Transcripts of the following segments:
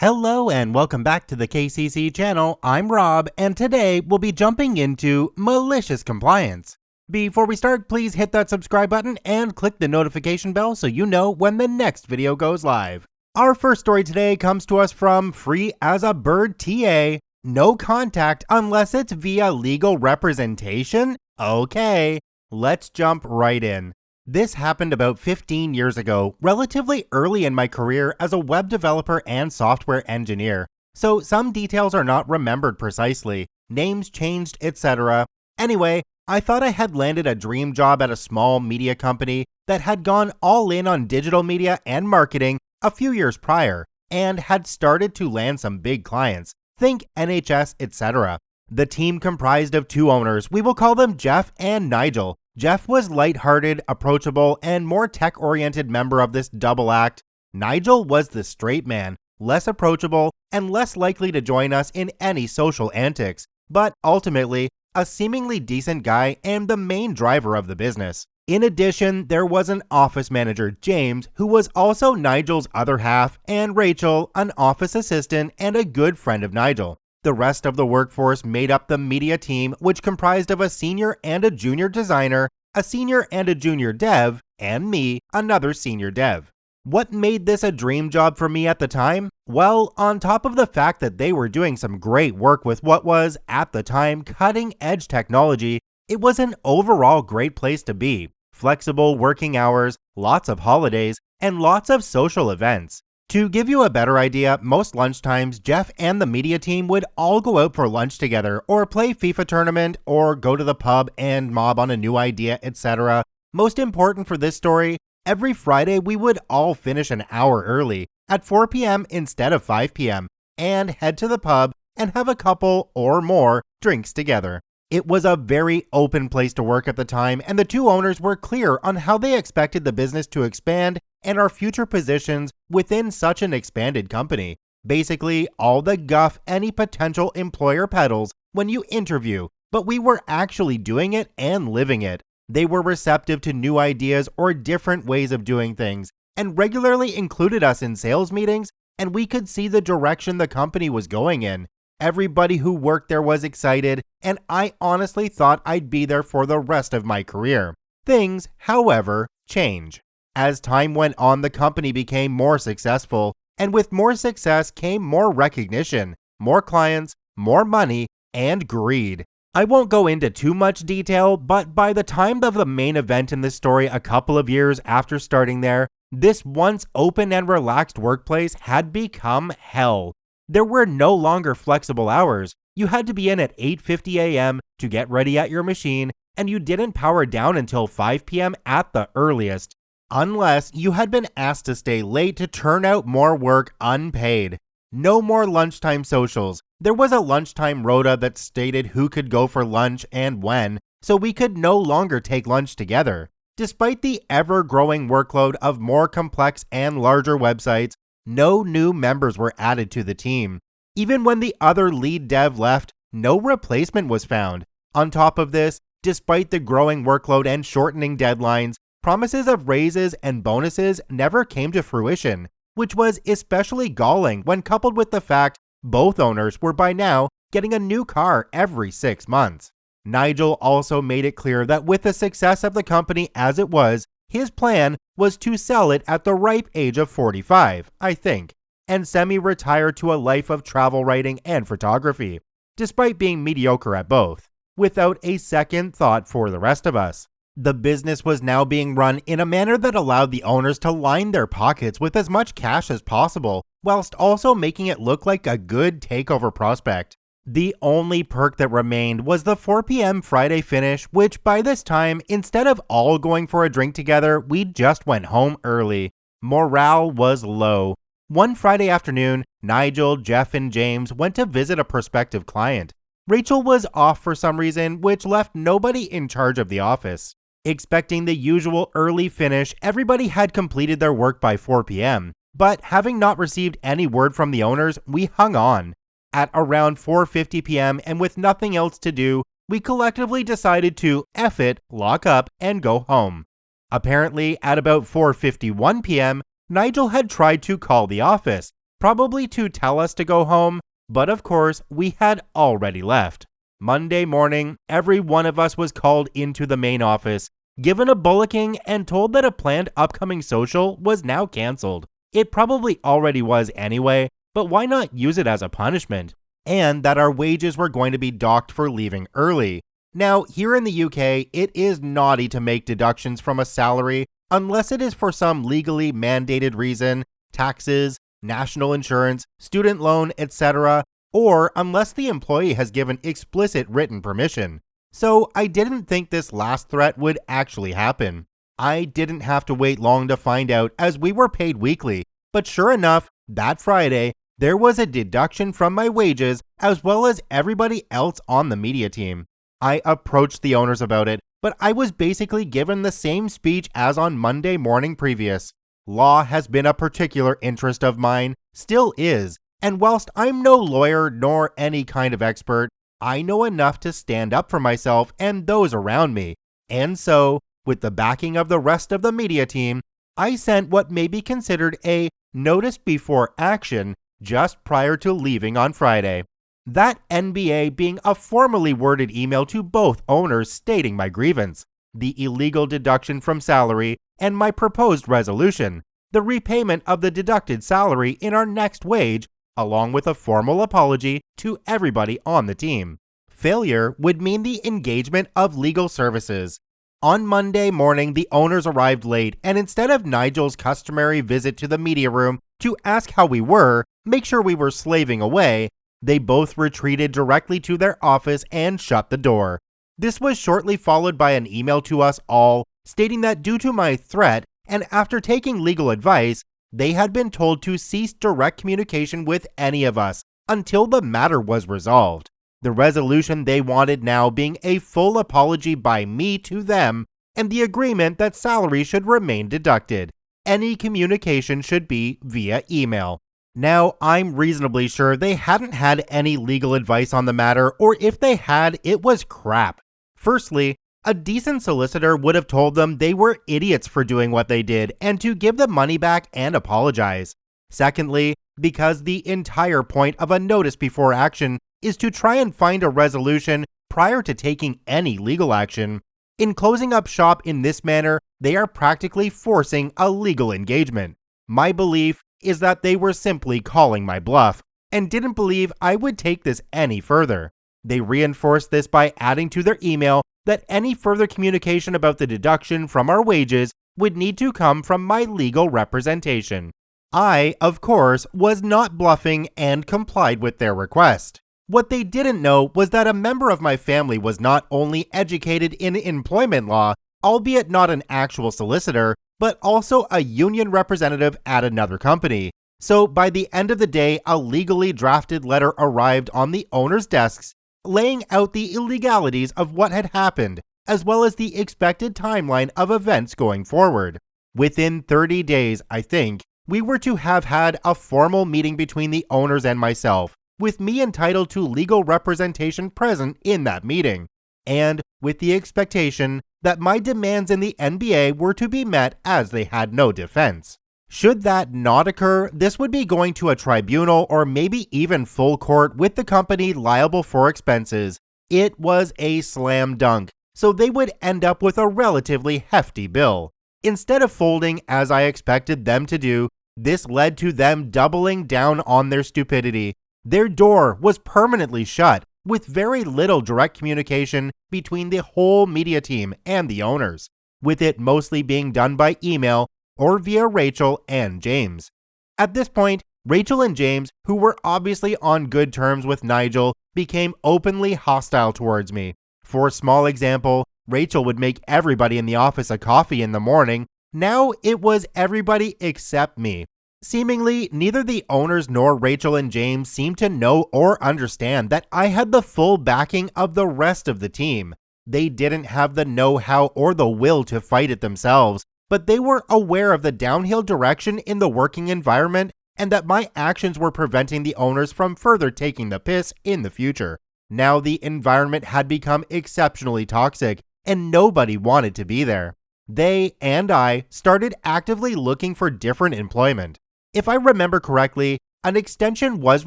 Hello and welcome back to the KCC channel. I'm Rob, and today we'll be jumping into malicious compliance. Before we start, please hit that subscribe button and click the notification bell so you know when the next video goes live. Our first story today comes to us from Free as a Bird TA. No contact unless it's via legal representation? Okay, let's jump right in. This happened about 15 years ago, relatively early in my career as a web developer and software engineer, so some details are not remembered precisely, names changed, etc. Anyway, I thought I had landed a dream job at a small media company that had gone all in on digital media and marketing a few years prior, and had started to land some big clients, think NHS, etc. The team comprised of two owners, we will call them Jeff and Nigel. Jeff was lighthearted, approachable, and more tech-oriented member of this double act. Nigel was the straight man, less approachable, and less likely to join us in any social antics, but ultimately, a seemingly decent guy and the main driver of the business. In addition, there was an office manager, James, who was also Nigel's other half, and Rachel, an office assistant and a good friend of Nigel. The rest of the workforce made up the media team, which comprised of a senior and a junior designer, a senior and a junior dev, and me, another senior dev. What made this a dream job for me at the time? Well, on top of the fact that they were doing some great work with what was, at the time, cutting-edge technology, it was an overall great place to be. Flexible working hours, lots of holidays, and lots of social events. To give you a better idea, most lunchtimes, Jeff and the media team would all go out for lunch together or play FIFA tournament or go to the pub and mob on a new idea, etc. Most important for this story, every Friday we would all finish an hour early at 4 p.m. instead of 5 p.m. and head to the pub and have a couple or more drinks together. It was a very open place to work at the time, and the two owners were clear on how they expected the business to expand and our future positions within such an expanded company. Basically, all the guff any potential employer peddles when you interview, but we were actually doing it and living it. They were receptive to new ideas or different ways of doing things, and regularly included us in sales meetings, and we could see the direction the company was going in. Everybody who worked there was excited, and I honestly thought I'd be there for the rest of my career. Things, however, change. As time went on, the company became more successful, and with more success came more recognition, more clients, more money, and greed. I won't go into too much detail, but by the time of the main event in this story a couple of years after starting there, this once open and relaxed workplace had become hell. There were no longer flexible hours. You had to be in at 8:50 a.m. to get ready at your machine, and you didn't power down until 5 p.m. at the earliest, unless you had been asked to stay late to turn out more work unpaid. No more lunchtime socials. There was a lunchtime rota that stated who could go for lunch and when, so we could no longer take lunch together. Despite the ever-growing workload of more complex and larger websites, no new members were added to the team. Even when the other lead dev left, no replacement was found. On top of this, despite the growing workload and shortening deadlines, promises of raises and bonuses never came to fruition, which was especially galling when coupled with the fact both owners were by now getting a new car every 6 months. Nigel also made it clear that with the success of the company as it was, his plan was to sell it at the ripe age of 45, I think, and semi-retire to a life of travel writing and photography, despite being mediocre at both, without a second thought for the rest of us. The business was now being run in a manner that allowed the owners to line their pockets with as much cash as possible, whilst also making it look like a good takeover prospect. The only perk that remained was the 4 p.m. Friday finish, which by this time, instead of all going for a drink together, we just went home early. Morale was low. One Friday afternoon, Nigel, Jeff, and James went to visit a prospective client. Rachel was off for some reason, which left nobody in charge of the office. Expecting the usual early finish, everybody had completed their work by 4 p.m., but having not received any word from the owners, we hung on. At around 4:50 p.m. and with nothing else to do, we collectively decided to F it, lock up, and go home. Apparently, at about 4:51 p.m., Nigel had tried to call the office, probably to tell us to go home, but of course, we had already left. Monday morning, every one of us was called into the main office, given a bullocking, and told that a planned upcoming social was now canceled. It probably already was anyway, but why not use it as a punishment? And that our wages were going to be docked for leaving early. Now, here in the UK, it is naughty to make deductions from a salary unless it is for some legally mandated reason, taxes, national insurance, student loan, etc., or unless the employee has given explicit written permission. So I didn't think this last threat would actually happen. I didn't have to wait long to find out, as we were paid weekly, but sure enough, that Friday, there was a deduction from my wages as well as everybody else on the media team. I approached the owners about it, but I was basically given the same speech as on Monday morning previous. Law has been a particular interest of mine, still is, and whilst I'm no lawyer nor any kind of expert, I know enough to stand up for myself and those around me. And so, with the backing of the rest of the media team, I sent what may be considered a notice before action just prior to leaving on Friday. That NBA being a formally worded email to both owners stating my grievance, the illegal deduction from salary, and my proposed resolution, the repayment of the deducted salary in our next wage, along with a formal apology to everybody on the team. Failure would mean the engagement of legal services. On Monday morning, the owners arrived late, and instead of Nigel's customary visit to the media room to ask how we were, make sure we were slaving away, they both retreated directly to their office and shut the door. This was shortly followed by an email to us all stating that due to my threat and after taking legal advice, they had been told to cease direct communication with any of us until the matter was resolved. The resolution they wanted now being a full apology by me to them and the agreement that salary should remain deducted. Any communication should be via email. Now, I'm reasonably sure they hadn't had any legal advice on the matter, or if they had, it was crap. Firstly, a decent solicitor would have told them they were idiots for doing what they did and to give the money back and apologize. Secondly, because the entire point of a notice before action is to try and find a resolution prior to taking any legal action, in closing up shop in this manner, they are practically forcing a legal engagement. My belief is that they were simply calling my bluff and didn't believe I would take this any further. They reinforced this by adding to their email that any further communication about the deduction from our wages would need to come from my legal representation. I, of course, was not bluffing and complied with their request. What they didn't know was that a member of my family was not only educated in employment law, albeit not an actual solicitor, but also a union representative at another company. So by the end of the day, a legally drafted letter arrived on the owner's desks, laying out the illegalities of what had happened, as well as the expected timeline of events going forward. Within 30 days, I think, we were to have had a formal meeting between the owners and myself, with me entitled to legal representation present in that meeting, and with the expectation that my demands in the NBA were to be met as they had no defense. Should that not occur, this would be going to a tribunal or maybe even full court with the company liable for expenses. It was a slam dunk, so they would end up with a relatively hefty bill. Instead of folding as I expected them to do, this led to them doubling down on their stupidity. Their door was permanently shut, with very little direct communication between the whole media team and the owners, with it mostly being done by email or via Rachel and James. At this point, Rachel and James, who were obviously on good terms with Nigel, became openly hostile towards me. For a small example, Rachel would make everybody in the office a coffee in the morning. Now it was everybody except me. Seemingly, neither the owners nor Rachel and James seemed to know or understand that I had the full backing of the rest of the team. They didn't have the know-how or the will to fight it themselves, but they were aware of the downhill direction in the working environment and that my actions were preventing the owners from further taking the piss in the future. Now the environment had become exceptionally toxic and nobody wanted to be there. They and I started actively looking for different employment. If I remember correctly, An extension was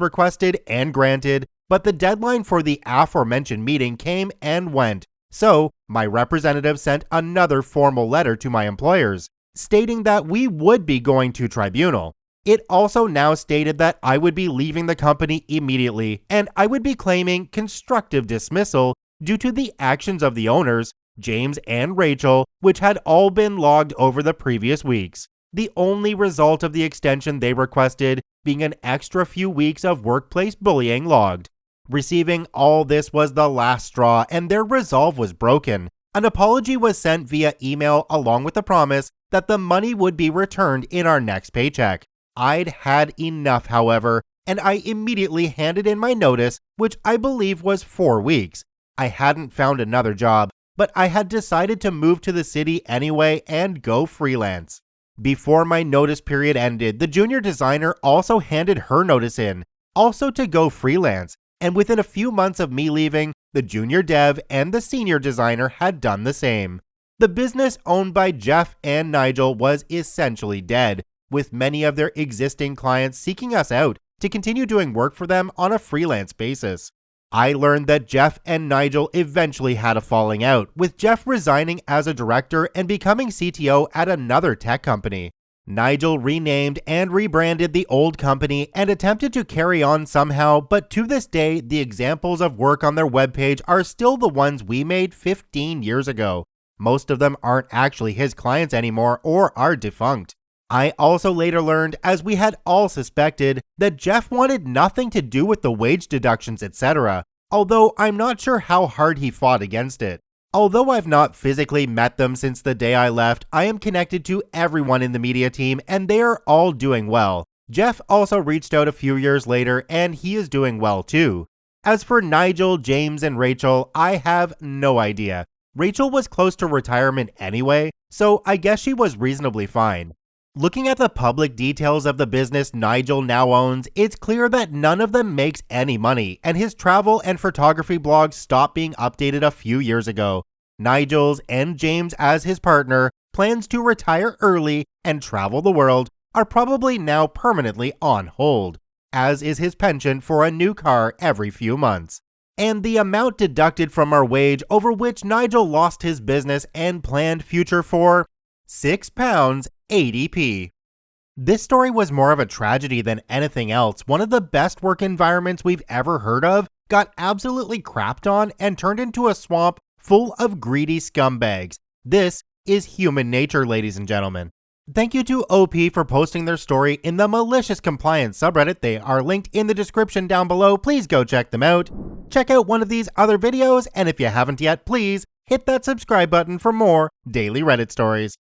requested and granted, but the deadline for the aforementioned meeting came and went. So, my representative sent another formal letter to my employers, stating that we would be going to tribunal. It also now stated that I would be leaving the company immediately, and I would be claiming constructive dismissal due to the actions of the owners, James and Rachel, which had all been logged over the previous weeks. The only result of the extension they requested being an extra few weeks of workplace bullying logged. Receiving all this was the last straw, and their resolve was broken. An apology was sent via email along with the promise that the money would be returned in our next paycheck. I'd had enough, however, and I immediately handed in my notice, which I believe was 4 weeks. I hadn't found another job, but I had decided to move to the city anyway and go freelance. Before my notice period ended, the junior designer also handed her notice in, also to go freelance, and within a few months of me leaving, the junior dev and the senior designer had done the same. The business owned by Jeff and Nigel was essentially dead, with many of their existing clients seeking us out to continue doing work for them on a freelance basis. I learned that Jeff and Nigel eventually had a falling out, with Jeff resigning as a director and becoming CTO at another tech company. Nigel renamed and rebranded the old company and attempted to carry on somehow, but to this day, the examples of work on their webpage are still the ones we made 15 years ago. Most of them aren't actually his clients anymore or are defunct. I also later learned, as we had all suspected, that Jeff wanted nothing to do with the wage deductions, etc., although I'm not sure how hard he fought against it. Although I've not physically met them since the day I left, I am connected to everyone in the media team and they are all doing well. Jeff also reached out a few years later and he is doing well too. As for Nigel, James, and Rachel, I have no idea. Rachel was close to retirement anyway, so I guess she was reasonably fine. Looking at the public details of the business Nigel now owns, it's clear that none of them makes any money, and his travel and photography blogs stopped being updated a few years ago. Nigel's, and James as his partner, plans to retire early and travel the world are probably now permanently on hold, as is his penchant for a new car every few months. And the amount deducted from our wage over which Nigel lost his business and planned future for £6.80. This story was more of a tragedy than anything else. One of the best work environments we've ever heard of got absolutely crapped on and turned into a swamp full of greedy scumbags. This is human nature, ladies and gentlemen. Thank you to OP for posting their story in the Malicious Compliance subreddit. They are linked in the description down below. Please go check them out. Check out one of these other videos, and if you haven't yet, please hit that subscribe button for more daily Reddit stories.